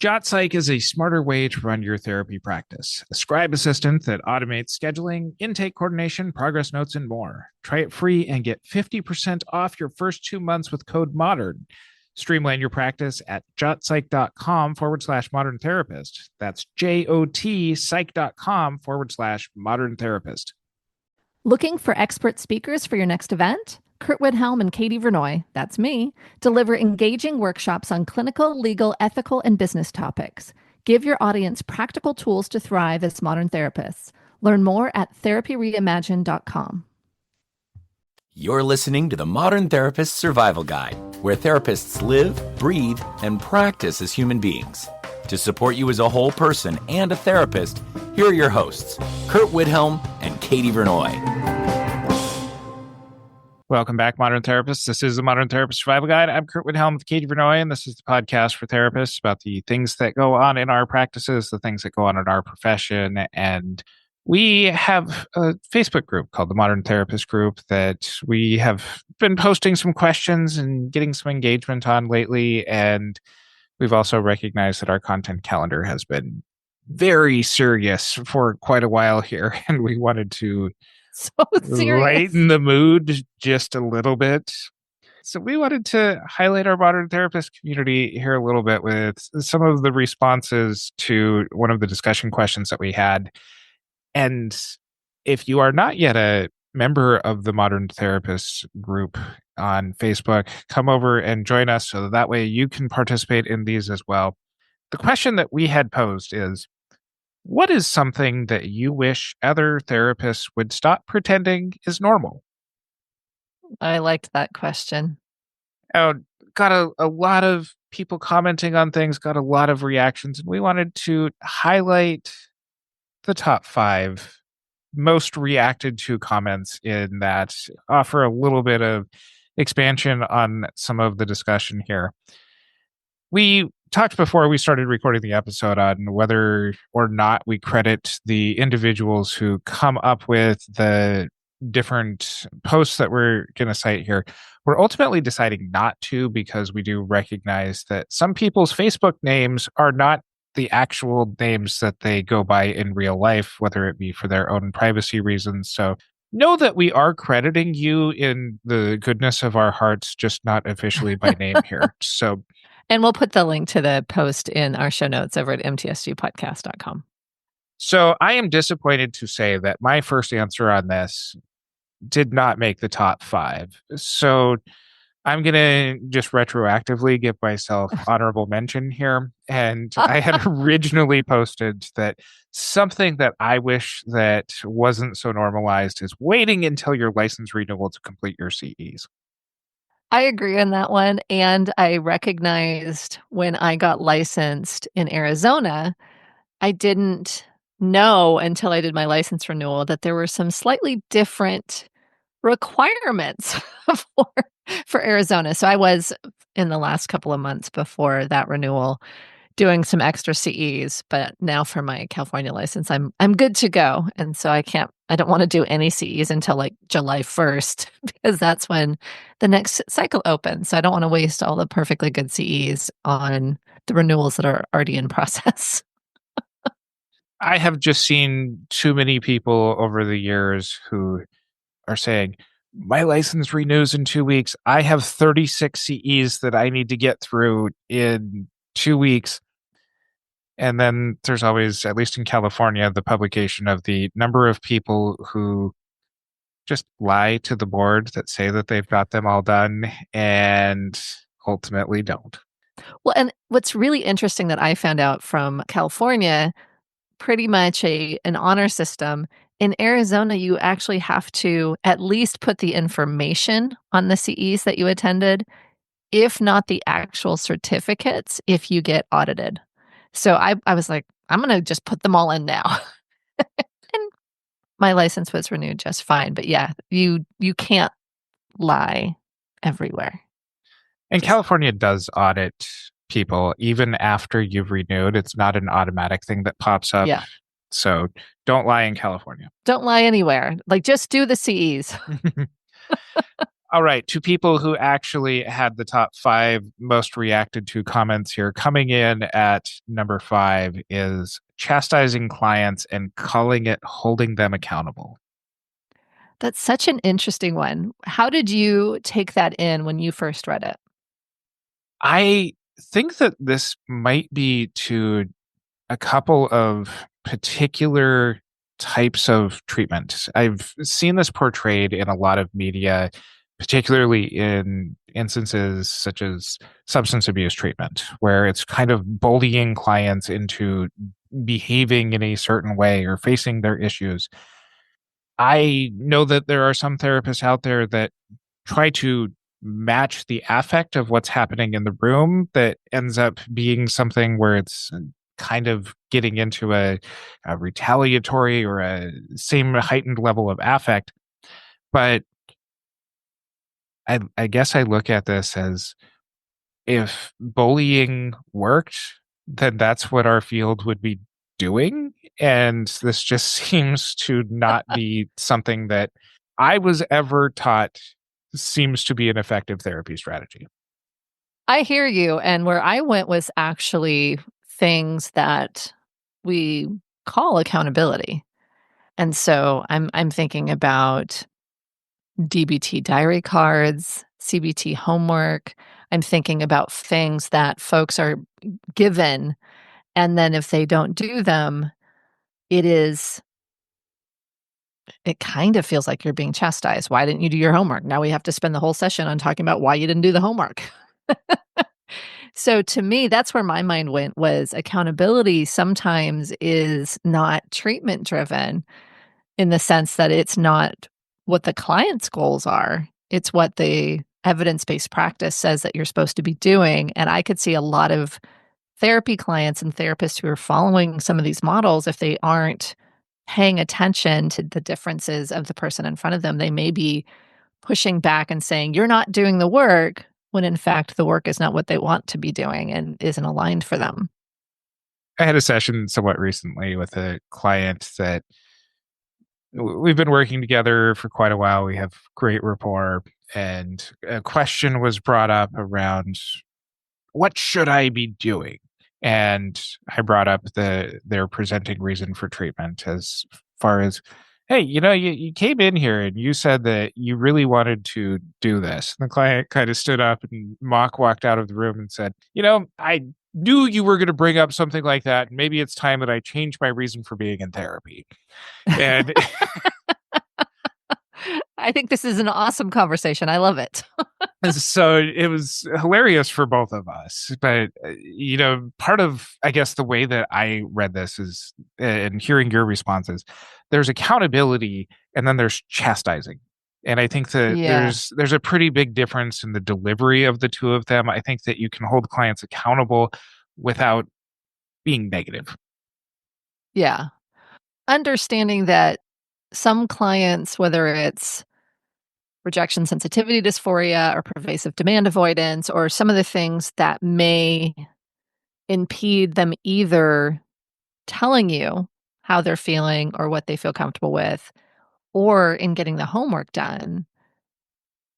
JotPsych is a smarter way to run your therapy practice. A scribe assistant that automates scheduling, intake coordination, progress notes, and more. Try it free and get 50% off your first 2 months with code MODERN. Streamline your practice at jotpsych.com/modern therapist. That's JOT psych.com/modern therapist. Looking for expert speakers for your next event? Kurt Widhelm and Katie Vernoy, that's me, deliver engaging workshops on clinical, legal, ethical, and business topics. Give your audience practical tools to thrive as modern therapists. Learn more at therapyreimagined.com. You're listening to the Modern Therapist Survival Guide, where therapists live, breathe, and practice as human beings. To support you as a whole person and a therapist, here are your hosts, Kurt Widhelm and Katie Vernoy. Welcome back, Modern Therapists. This is the Modern Therapist Survival Guide. I'm Kurt Widhelm with Katie Vernoy, and this is the podcast for therapists about the things that go on in our practices, the things that go on in our profession. And we have a Facebook group called the Modern Therapist Group that we have been posting some questions and getting some engagement on lately. And we've also recognized that our content calendar has been very serious for quite a while here, and we wanted to lighten the mood just a little bit. So we wanted to highlight our modern therapist community here a little bit with some of the responses to one of the discussion questions that we had. And if you are not yet a member of the Modern Therapist group on Facebook, come over and join us so that way you can participate in these as well. The question that we had posed is, what is something that you wish other therapists would stop pretending is normal? I liked that question. Got a lot of people commenting on things, got a lot of reactions, and we wanted to highlight the top 5 most reacted to comments in that, offer a little bit of expansion on some of the discussion here. We talked before we started recording the episode on whether or not we credit the individuals who come up with the different posts that we're going to cite here. We're ultimately deciding not to, because we do recognize that some people's Facebook names are not the actual names that they go by in real life, whether it be for their own privacy reasons. So know that we are crediting you in the goodness of our hearts, just not officially by name here. And we'll put the link to the post in our show notes over at mtsgpodcast.com. So I am disappointed to say that my first answer on this did not make the top 5. So I'm going to just retroactively give myself honorable mention here. And I had originally posted that something that I wish that wasn't so normalized is waiting until your license renewal to complete your CEs. I agree on that one. And I recognized when I got licensed in Arizona, I didn't know until I did my license renewal that there were some slightly different requirements for Arizona. So I was, in the last couple of months before that renewal, doing some extra CEs, but now for my California license, I'm good to go. And so I don't want to do any CEs until like July 1st, because that's when the next cycle opens. So I don't want to waste all the perfectly good CEs on the renewals that are already in process. I have just seen too many people over the years who are saying, my license renews in 2 weeks. I have 36 CEs that I need to get through in 2 weeks. And then there's always, at least in California, the publication of the number of people who just lie to the board that say that they've got them all done and ultimately don't. Well, and what's really interesting that I found out from California, pretty much an honor system. In Arizona, you actually have to at least put the information on the CEs that you attended, if not the actual certificates, if you get audited. So I was like, I'm going to just put them all in now. And my license was renewed just fine. But yeah, you can't lie everywhere. And California does audit people even after you've renewed. It's not an automatic thing that pops up. Yeah. So don't lie in California. Don't lie anywhere. Like, just do the CEs. All right, to people who actually had the top 5 most reacted to comments here, coming in at number 5 is chastising clients and calling it holding them accountable. That's such an interesting one. How did you take that in when you first read it? I think that this might be to a couple of particular types of treatment. I've seen this portrayed in a lot of media, particularly in instances such as substance abuse treatment, where it's kind of bullying clients into behaving in a certain way or facing their issues. I know that there are some therapists out there that try to match the affect of what's happening in the room that ends up being something where it's kind of getting into a retaliatory or a same heightened level of affect. But I guess I look at this as if bullying worked, then that's what our field would be doing. And this just seems to not be something that I was ever taught seems to be an effective therapy strategy. I hear you. And where I went was actually things that we call accountability. And so I'm thinking about DBT diary cards, CBT homework. I'm thinking about things that folks are given, and then if they don't do them, it is it kind of feels like you're being chastised. Why didn't you do your homework? Now we have to spend the whole session on talking about why you didn't do the homework. So to me, that's where my mind went, was accountability sometimes is not treatment driven, in the sense that it's not what the client's goals are. It's what the evidence-based practice says that you're supposed to be doing. And I could see a lot of therapy clients and therapists who are following some of these models, if they aren't paying attention to the differences of the person in front of them, they may be pushing back and saying, "You're not doing the work," when in fact the work is not what they want to be doing and isn't aligned for them. I had a session somewhat recently with a client that we've been working together for quite a while. We have great rapport. And a question was brought up around what should I be doing? And I brought up their presenting reason for treatment as far as, hey, you came in here and you said that you really wanted to do this. And the client kind of stood up and mock walked out of the room and said, I knew you were going to bring up something like that. And maybe it's time that I change my reason for being in therapy. And I think this is an awesome conversation. I love it. so it was hilarious for both of us. But, part of, I guess, the way that I read this is, and hearing your responses, there's accountability and then there's chastising. And I think that Yeah. there's a pretty big difference in the delivery of the two of them. I think that you can hold clients accountable without being negative. Yeah. Understanding that some clients, whether it's rejection sensitivity dysphoria or pervasive demand avoidance, or some of the things that may impede them either telling you how they're feeling or what they feel comfortable with, or in getting the homework done,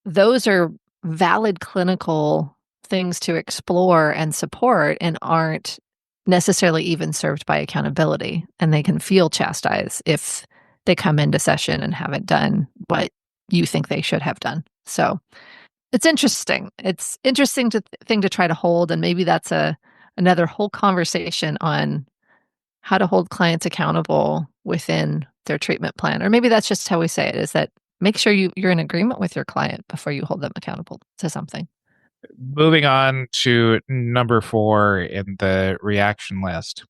those are valid clinical things to explore and support, and aren't necessarily even served by accountability. And they can feel chastised if they come into session and haven't done what you think they should have done. So it's interesting. It's interesting thing to try to hold, and maybe that's another whole conversation on how to hold clients accountable within their treatment plan. Or maybe that's just how we say it, is that make sure you're in agreement with your client before you hold them accountable to something. Moving on to number 4 in the reaction list,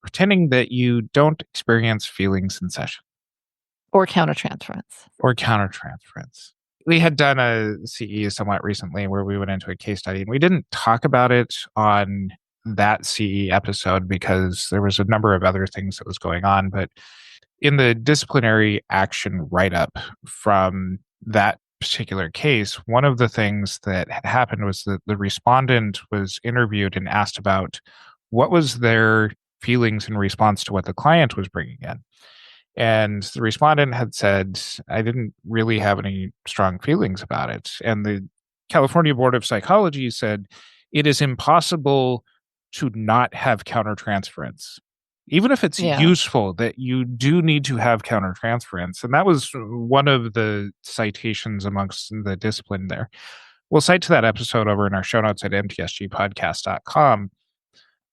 pretending that you don't experience feelings in session. Or countertransference. Or countertransference. We had done a CE somewhat recently where we went into a case study, and we didn't talk about it on that CE episode because there was a number of other things that was going on. But in the disciplinary action write-up from that particular case, one of the things that had happened was that the respondent was interviewed and asked about what was their feelings in response to what the client was bringing in. And the respondent had said, I didn't really have any strong feelings about it. And the California Board of Psychology said, it is impossible to not have countertransference. Even if it's Yeah. useful, that you do need to have countertransference. And that was one of the citations amongst the discipline there. We'll cite to that episode over in our show notes at mtsgpodcast.com.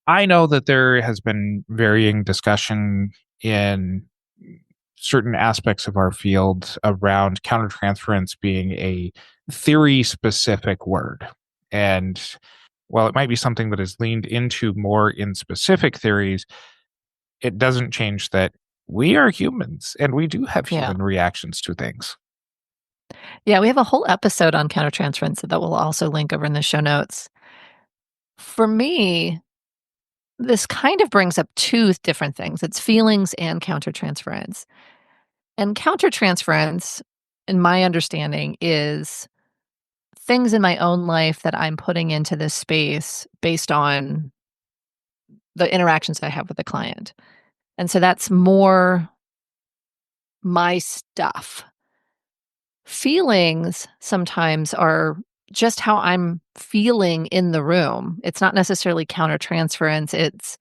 I know that there has been varying discussion in certain aspects of our field around countertransference being a theory specific word. And while it might be something that is leaned into more in specific theories, it doesn't change that we are humans and we do have Yeah. human reactions to things. Yeah, we have a whole episode on countertransference that we'll also link over in the show notes. For me, this kind of brings up two different things. It's feelings and countertransference. And countertransference, in my understanding, is things in my own life that I'm putting into this space based on the interactions I have with the client. And so that's more my stuff. Feelings sometimes are just how I'm feeling in the room. It's not necessarily countertransference. It's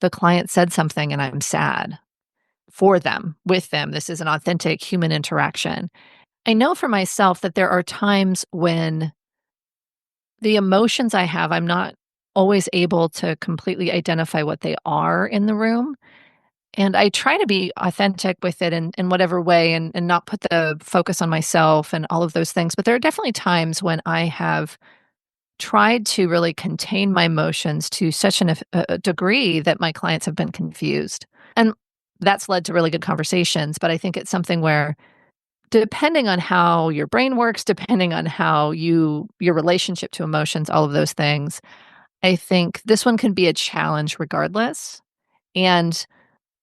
the client said something and I'm sad for them, with them. This is an authentic human interaction. I know for myself that there are times when the emotions I have, I'm not always able to completely identify what they are in the room. And I try to be authentic with it in whatever way and not put the focus on myself and all of those things. But there are definitely times when I have tried to really contain my emotions to such a degree that my clients have been confused. And that's led to really good conversations. But I think it's something where, depending on how your brain works, depending on how your relationship to emotions, all of those things, I think this one can be a challenge regardless. And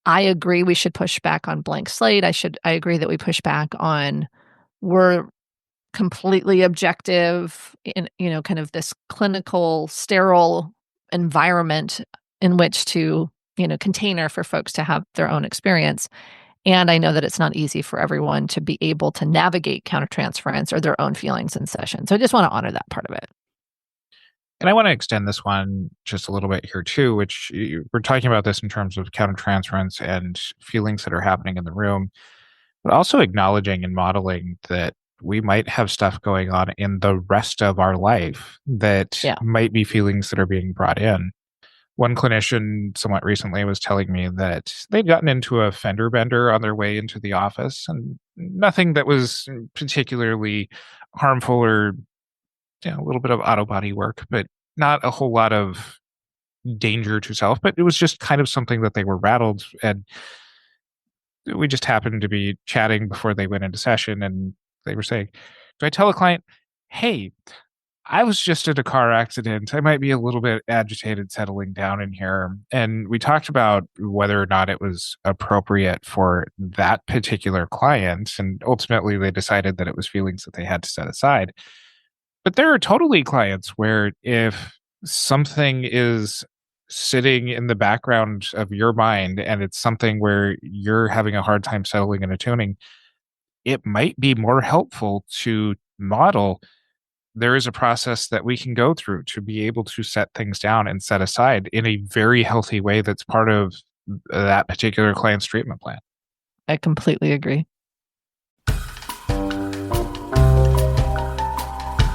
I agree we should push back on blank slate. I agree that we push back on we're completely objective in, kind of this clinical, sterile environment in which to, container for folks to have their own experience. And I know that it's not easy for everyone to be able to navigate countertransference or their own feelings in session. So I just want to honor that part of it. And I want to extend this one just a little bit here too, which we're talking about this in terms of countertransference and feelings that are happening in the room, but also acknowledging and modeling that we might have stuff going on in the rest of our life that might be feelings that are being brought in. One clinician somewhat recently was telling me that they'd gotten into a fender bender on their way into the office, and nothing that was particularly harmful or a little bit of auto body work, but not a whole lot of danger to self. But it was just kind of something that they were rattled. And we just happened to be chatting before they went into session. And they were saying, do I tell a client, hey, I was just in a car accident. I might be a little bit agitated settling down in here. And we talked about whether or not it was appropriate for that particular client. And ultimately, they decided that it was feelings that they had to set aside. But there are totally clients where if something is sitting in the background of your mind and it's something where you're having a hard time settling and attuning, it might be more helpful to model. There is a process that we can go through to be able to set things down and set aside in a very healthy way that's part of that particular client's treatment plan. I completely agree.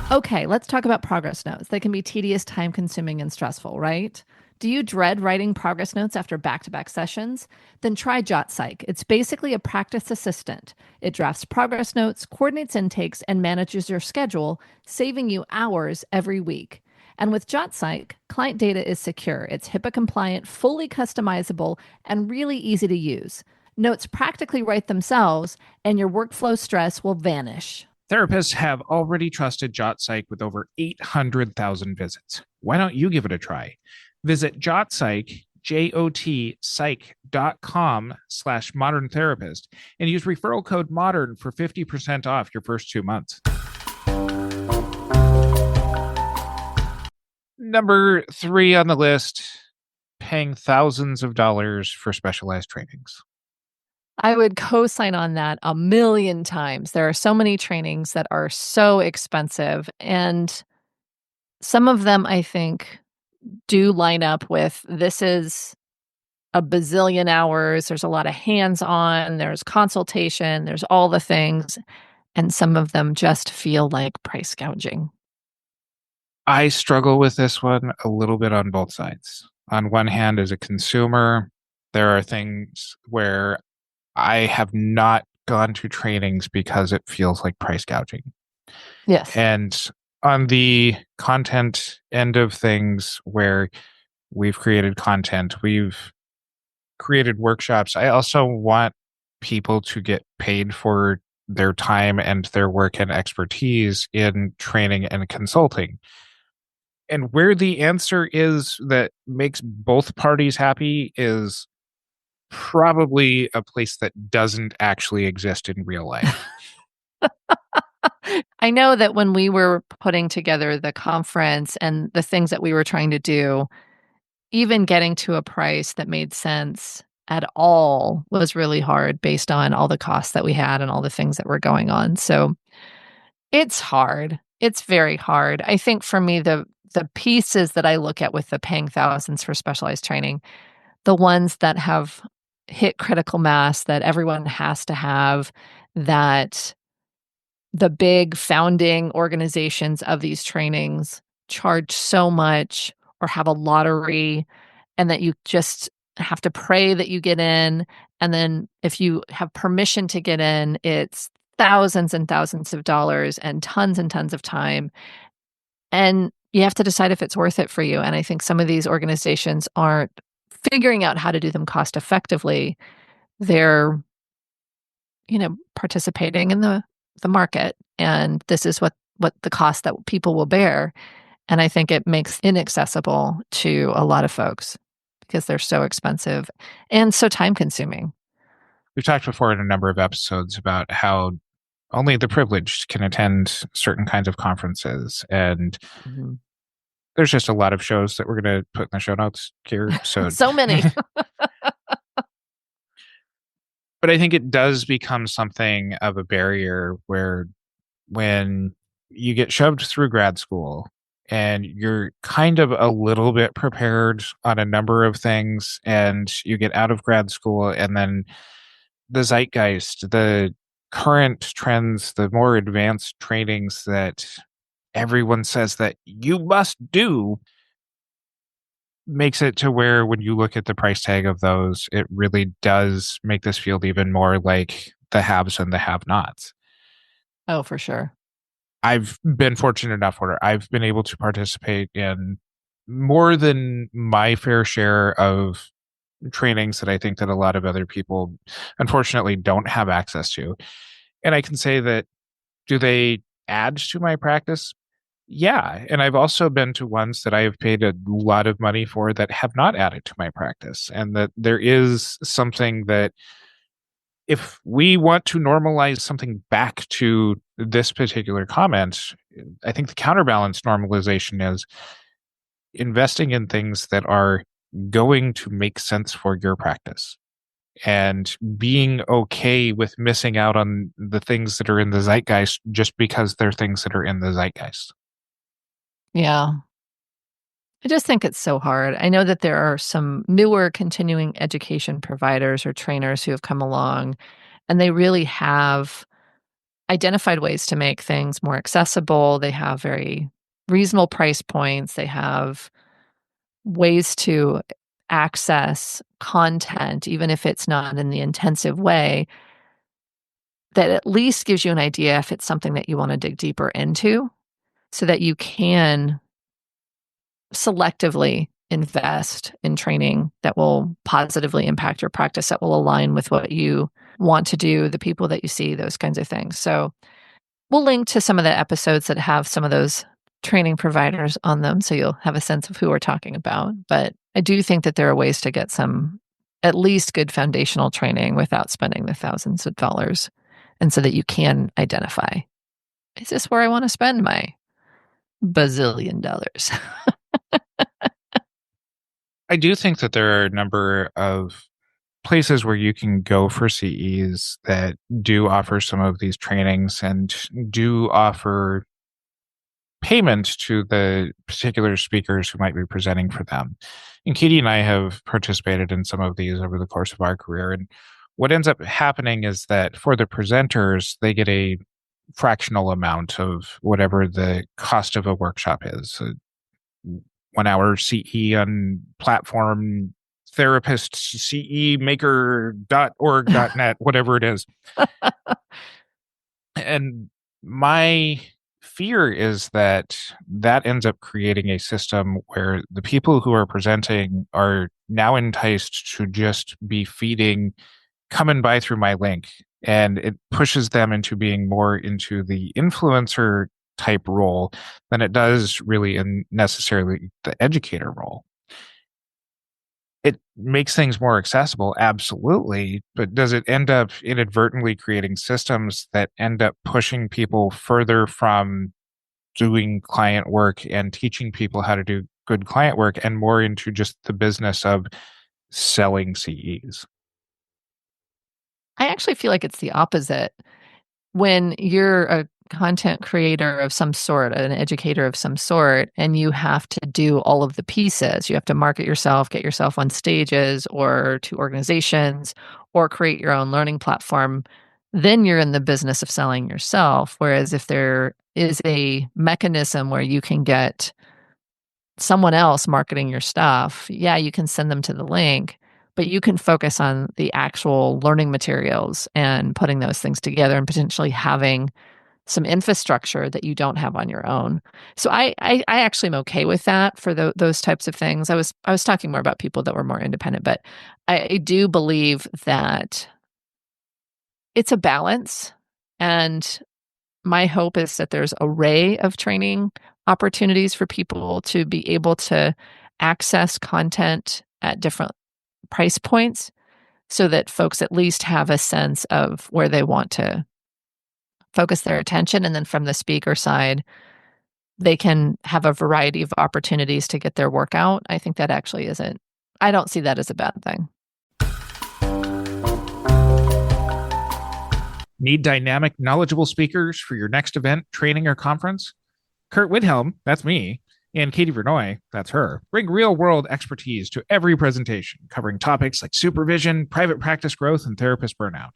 Okay, let's talk about progress notes. They can be tedious, time-consuming, and stressful, right? Do you dread writing progress notes after back-to-back sessions? Then try JotPsych. It's basically a practice assistant. It drafts progress notes, coordinates intakes, and manages your schedule, saving you hours every week. And with JotPsych, client data is secure. It's HIPAA-compliant, fully customizable, and really easy to use. Notes practically write themselves, and your workflow stress will vanish. Therapists have already trusted JotPsych with over 800,000 visits. Why don't you give it a try? Visit JotPsych, JotPsych.com/modern therapist and use referral code MODERN for 50% off your first 2 months. Number 3 on the list, paying thousands of dollars for specialized trainings. I would co-sign on that a million times. There are so many trainings that are so expensive, and some of them, I think, do line up with this is a bazillion hours. There's a lot of hands-on, there's consultation, there's all the things, and some of them just feel like price gouging. I struggle with this one a little bit on both sides. On one hand, as a consumer, there are things where I have not gone to trainings because it feels like price gouging. Yes. And on the content end of things, where we've created content, we've created workshops, I also want people to get paid for their time and their work and expertise in training and consulting. And where the answer is that makes both parties happy is probably a place that doesn't actually exist in real life. I know that when we were putting together the conference and the things that we were trying to do, even getting to a price that made sense at all was really hard based on all the costs that we had and all the things that were going on. So it's hard. It's very hard. I think for me, the pieces that I look at with the paying thousands for specialized training, the ones that have hit critical mass that everyone has to have, that the big founding organizations of these trainings charge so much or have a lottery, and that you just have to pray that you get in. And then if you have permission to get in, it's thousands and thousands of dollars and tons of time. And you have to decide if it's worth it for you. And I think some of these organizations aren't figuring out how to do them cost effectively. They're, participating in the market, and this is what the cost that people will bear. And I think it makes inaccessible to a lot of folks because they're so expensive and so time consuming. We've talked before in a number of episodes about how only the privileged can attend certain kinds of conferences. And Mhm. there's just a lot of shows that we're going to put in the show notes here. So, So many. but I think it does become something of a barrier where when you get shoved through grad school and you're kind of a little bit prepared on a number of things, and you get out of grad school, and then the zeitgeist, the current trends, the more advanced trainings that everyone says that you must do makes it to where when you look at the price tag of those, it really does make this field even more like the haves and the have-nots. Oh, for sure. I've been fortunate enough where I've been able to participate in more than my fair share of trainings that I think that a lot of other people unfortunately don't have access to. And I can say that, do they add to my practice? Yeah. And I've also been to ones that I have paid a lot of money for that have not added to my practice. And that there is something that, if we want to normalize something back to this particular comment, I think the counterbalance normalization is investing in things that are going to make sense for your practice, and being okay with missing out on the things that are in the zeitgeist just because they're things that are in the zeitgeist. Yeah. I just think it's so hard. I know that there are some newer continuing education providers or trainers who have come along, and they really have identified ways to make things more accessible. They have very reasonable price points. They have ways to access content, even if it's not in the intensive way, that at least gives you an idea if it's something that you want to dig deeper into so that you can selectively invest in training that will positively impact your practice, that will align with what you want to do, the people that you see, those kinds of things. So we'll link to some of the episodes that have some of those training providers on them so you'll have a sense of who we're talking about. But I do think that there are ways to get some at least good foundational training without spending the thousands of dollars. And so that you can identify, is this where I want to spend my bazillion dollars? I do think that there are a number of places where you can go for CEs that do offer some of these trainings and do offer payment to the particular speakers who might be presenting for them. And Katie and I have participated in some of these over the course of our career. And what ends up happening is that for the presenters, they get a fractional amount of whatever the cost of a workshop is. 1 hour CE on platform therapist CE maker.org.net, whatever it is. And my fear is that that ends up creating a system where the people who are presenting are now enticed to just be feeding, come and buy through my link. And it pushes them into being more into the influencer type role than it does really in necessarily the educator role. It makes things more accessible, absolutely, but does it end up inadvertently creating systems that end up pushing people further from doing client work and teaching people how to do good client work and more into just the business of selling CEs? I actually feel like it's the opposite. When you're a content creator of some sort, an educator of some sort, and you have to do all of the pieces, you have to market yourself, get yourself on stages or to organizations, or create your own learning platform, then you're in the business of selling yourself. Whereas if there is a mechanism where you can get someone else marketing your stuff, yeah, you can send them to the link, but you can focus on the actual learning materials and putting those things together and potentially having some infrastructure that you don't have on your own. So I actually am okay with that for those types of things. I was talking more about people that were more independent, but I do believe that it's a balance, and my hope is that there's an array of training opportunities for people to be able to access content at different price points so that folks at least have a sense of where they want to focus their attention. And then from the speaker side, they can have a variety of opportunities to get their work out. I think that actually isn't, I don't see that as a bad thing. Need dynamic, knowledgeable speakers for your next event, training, or conference? Kurt Widhelm, that's me, and Katie Vernoy, that's her, bring real-world expertise to every presentation, covering topics like supervision, private practice growth, and therapist burnout.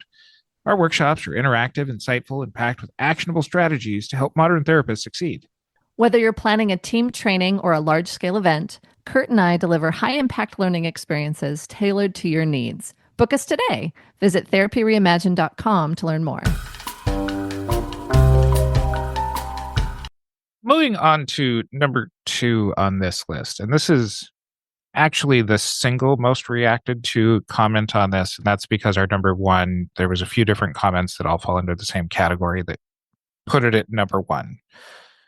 Our workshops are interactive, insightful, and packed with actionable strategies to help modern therapists succeed. Whether you're planning a team training or a large-scale event, Kurt and I deliver high-impact learning experiences tailored to your needs. Book us today. Visit therapyreimagined.com to learn more. Moving on to number 2 on this list, and this is actually the single most reacted to comment on this, and that's because our number 1, there was a few different comments that all fall under the same category that put it at number 1.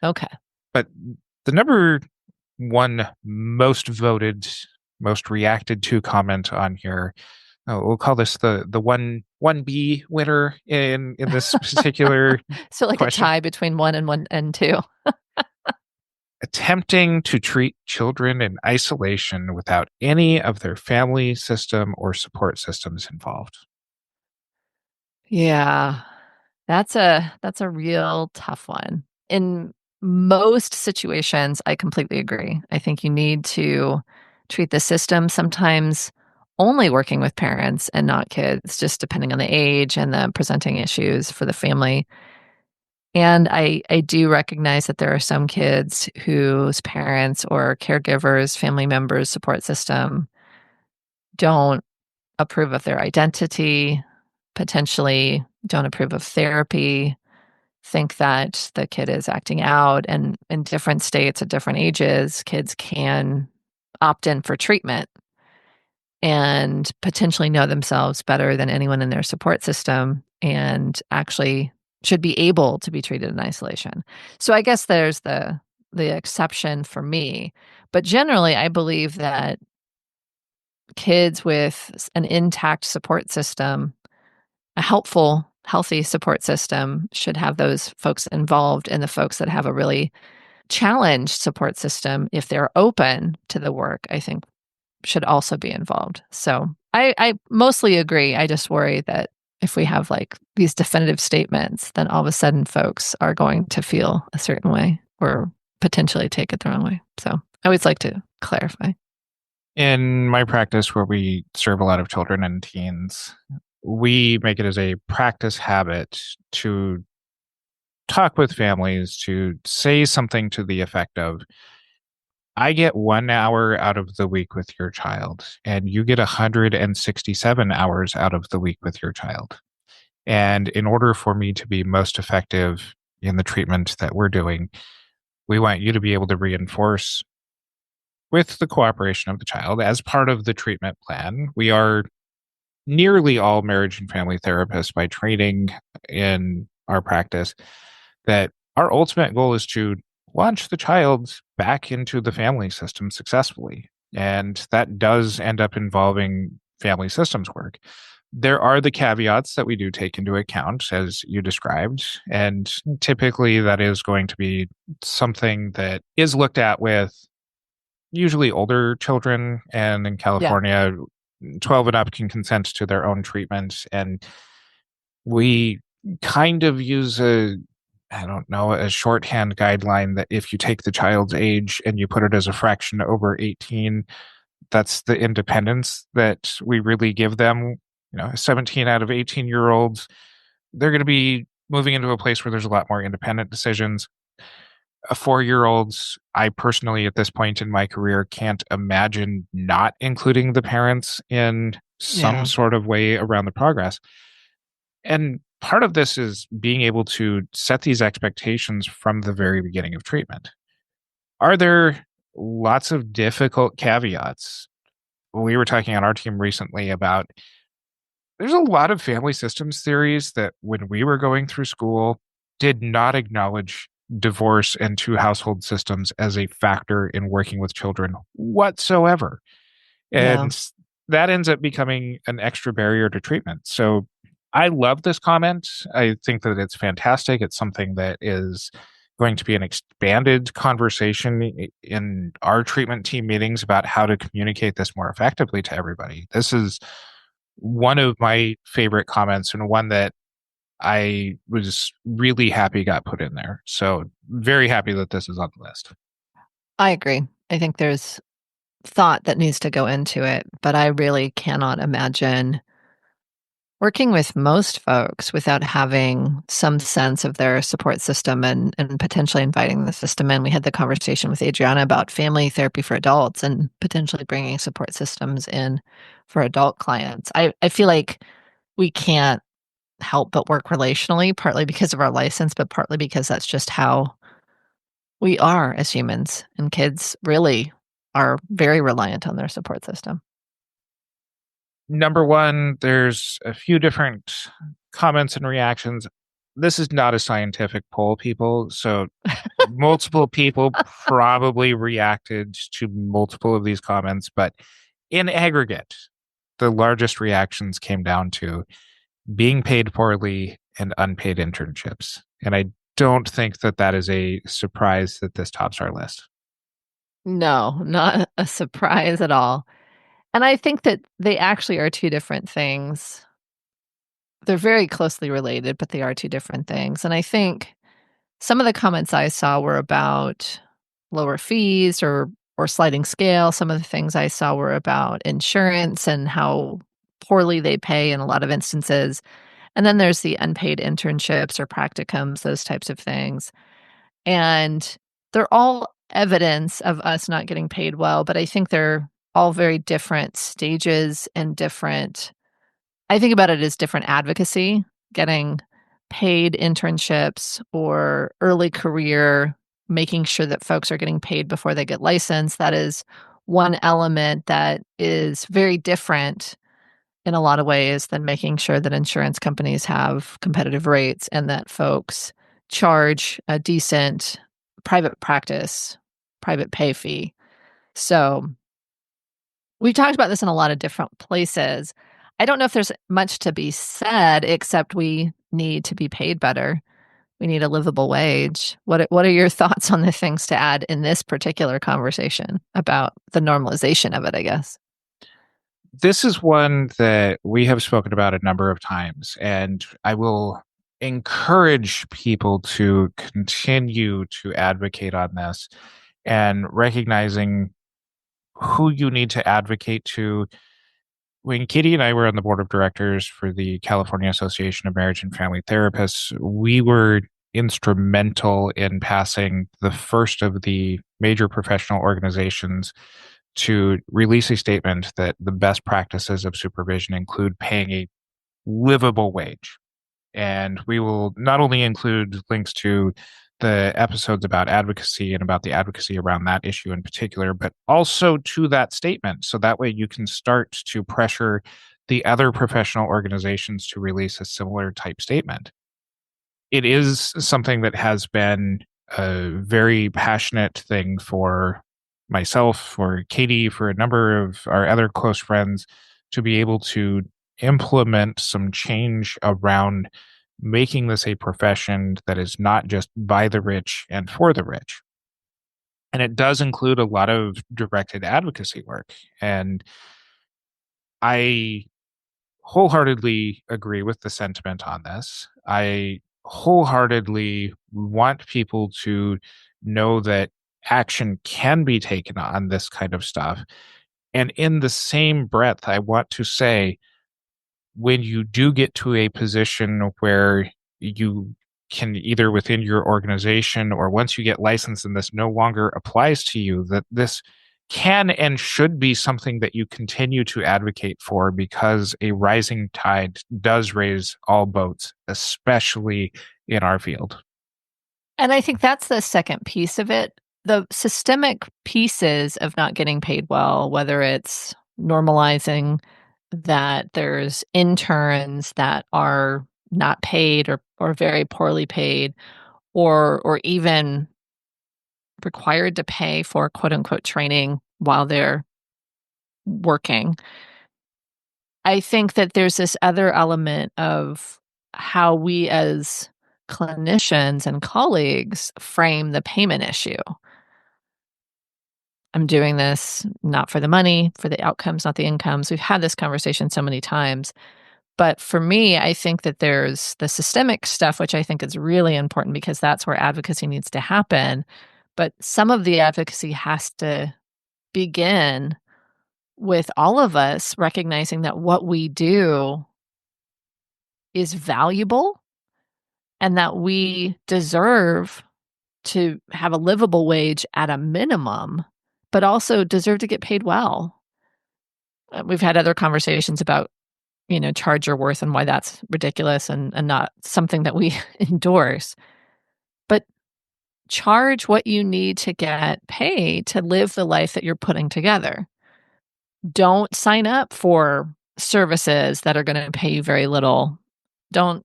Okay. But the number 1 most voted, most reacted to comment on here, we'll call this the 1B winner in this particular So like question. a tie between 1 and 2. Attempting to treat children in isolation without any of their family system or support systems involved. Yeah. That's a real tough one. In most situations, I completely agree. I think you need to treat the system, sometimes only working with parents and not kids, just depending on the age and the presenting issues for the family. And I do recognize that there are some kids whose parents or caregivers, family members, support system don't approve of their identity, potentially don't approve of therapy, think that the kid is acting out. And in different states at different ages, kids can opt in for treatment and potentially know themselves better than anyone in their support system and actually should be able to be treated in isolation. So I guess there's the exception for me. But generally, I believe that kids with an intact support system, a helpful, healthy support system, should have those folks involved, and the folks that have a really challenged support system, if they're open to the work, I think should also be involved. So I mostly agree. I just worry that if we have like these definitive statements, then all of a sudden folks are going to feel a certain way or potentially take it the wrong way. So I always like to clarify. In my practice, where we serve a lot of children and teens, we make it as a practice habit to talk with families, to say something to the effect of, I get 1 hour out of the week with your child, and you get 167 hours out of the week with your child. And in order for me to be most effective in the treatment that we're doing, we want you to be able to reinforce with the cooperation of the child as part of the treatment plan. We are nearly all marriage and family therapists by training in our practice, that our ultimate goal is to launch the child back into the family system successfully. And that does end up involving family systems work. There are the caveats that we do take into account, as you described. And typically, that is going to be something that is looked at with usually older children. And in Yeah. California, 12 and up can consent to their own treatment. And we kind of use I don't know, a shorthand guideline that if you take the child's age and you put it as a fraction over 18, that's the independence that we really give them. 17 out of 18-year-olds, they're going to be moving into a place where there's a lot more independent decisions. A 4-year-olds, I personally, at this point in my career, can't imagine not including the parents in some Yeah. sort of way around the progress. And part of this is being able to set these expectations from the very beginning of treatment. Are there lots of difficult caveats? We were talking on our team recently about, there's a lot of family systems theories that when we were going through school did not acknowledge divorce and two household systems as a factor in working with children whatsoever. Yeah. And that ends up becoming an extra barrier to treatment. So I love this comment. I think that it's fantastic. It's something that is going to be an expanded conversation in our treatment team meetings about how to communicate this more effectively to everybody. This is one of my favorite comments, and one that I was really happy got put in there. So very happy that this is on the list. I agree. I think there's thought that needs to go into it, but I really cannot imagine working with most folks without having some sense of their support system and potentially inviting the system in. We had the conversation with Adriana about family therapy for adults and potentially bringing support systems in for adult clients. I feel like we can't help but work relationally, partly because of our license, but partly because that's just how we are as humans. And kids really are very reliant on their support system. Number one, there's a few different comments and reactions. This is not a scientific poll, people. So multiple people probably reacted to multiple of these comments, but in aggregate, the largest reactions came down to being paid poorly and unpaid internships. And I don't think that that is a surprise that this tops our list. No, not a surprise at all. And I think that they actually are two different things. They're very closely related, but they are two different things. And I think some of the comments I saw were about lower fees or sliding scale. Some of the things I saw were about insurance and how poorly they pay in a lot of instances. And then there's the unpaid internships or practicums, those types of things. And they're all evidence of us not getting paid well, but I think they're all very different stages and different. I think about it as different advocacy, getting paid internships or early career, making sure that folks are getting paid before they get licensed. That is one element that is very different in a lot of ways than making sure that insurance companies have competitive rates and that folks charge a decent private practice, private pay fee. So we've talked about this in a lot of different places. I don't know if there's much to be said, except we need to be paid better. We need a livable wage. What are your thoughts on the things to add in this particular conversation about the normalization of it, I guess? This is one that we have spoken about a number of times, and I will encourage people to continue to advocate on this and recognizing who you need to advocate to. When Katie and I were on the board of directors for the California Association of Marriage and Family Therapists, we were instrumental in passing the first of the major professional organizations to release a statement that the best practices of supervision include paying a livable wage. And we will not only include links to the episodes about advocacy and about the advocacy around that issue in particular, but also to that statement. So that way you can start to pressure the other professional organizations to release a similar type statement. It is something that has been a very passionate thing for myself, for Katie, for a number of our other close friends to be able to implement some change around making this a profession that is not just by the rich and for the rich. And it does include a lot of directed advocacy work. And I wholeheartedly agree with the sentiment on this. I wholeheartedly want people to know that action can be taken on this kind of stuff. And in the same breath, I want to say when you do get to a position where you can either within your organization or once you get licensed and this no longer applies to you, that this can and should be something that you continue to advocate for because a rising tide does raise all boats, especially in our field. And I think that's the second piece of it. The systemic pieces of not getting paid well, whether it's normalizing that there's interns that are not paid or very poorly paid, or even required to pay for quote unquote training while they're working. I think that there's this other element of how we as clinicians and colleagues frame the payment issue. I'm doing this not for the money, for the outcomes, not the incomes. We've had this conversation so many times. But for me, I think that there's the systemic stuff, which I think is really important because that's where advocacy needs to happen. But some of the advocacy has to begin with all of us recognizing that what we do is valuable and that we deserve to have a livable wage at a minimum, but also deserve to get paid well. We've had other conversations about, charge your worth and why that's ridiculous and not something that we endorse. But charge what you need to get paid to live the life that you're putting together. Don't sign up for services that are going to pay you very little. Don't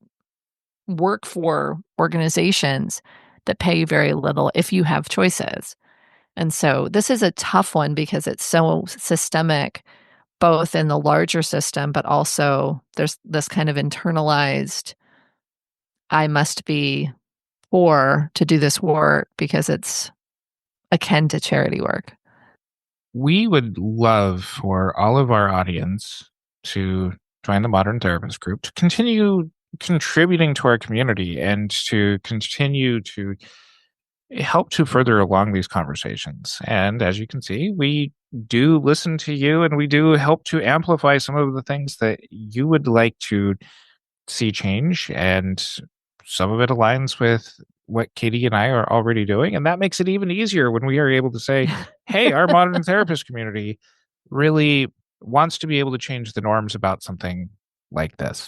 work for organizations that pay you very little if you have choices. And so this is a tough one because it's so systemic, both in the larger system, but also there's this kind of internalized, I must be poor to do this work because it's akin to charity work. We would love for all of our audience to join the Modern Therapist Group to continue contributing to our community and to continue to help to further along these conversations. And as you can see, we do listen to you and we do help to amplify some of the things that you would like to see change. And some of it aligns with what Katie and I are already doing. And that makes it even easier when we are able to say, hey, our modern therapist community really wants to be able to change the norms about something like this.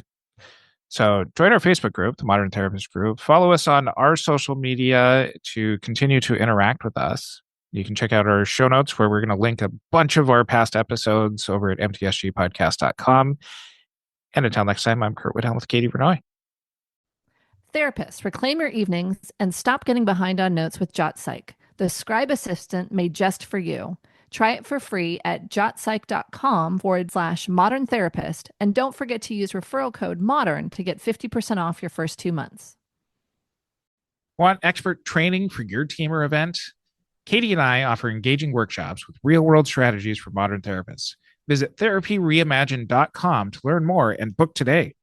So join our Facebook group, the Modern Therapist Group. Follow us on our social media to continue to interact with us. You can check out our show notes where we're going to link a bunch of our past episodes over at mtsgpodcast.com. And until next time, I'm Kurt Whithelm with Katie Vernoy. Therapists, reclaim your evenings and stop getting behind on notes with JotPsych, the scribe assistant made just for you. Try it for free at jotpsych.com/modern therapist. And don't forget to use referral code MODERN to get 50% off your first 2 months. Want expert training for your team or event? Katie and I offer engaging workshops with real-world strategies for modern therapists. Visit therapyreimagined.com to learn more and book today.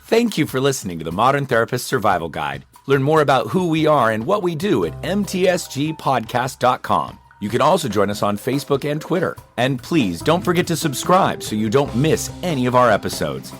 Thank you for listening to the Modern Therapist Survival Guide. Learn more about who we are and what we do at mtsgpodcast.com. You can also join us on Facebook and Twitter. And please don't forget to subscribe so you don't miss any of our episodes.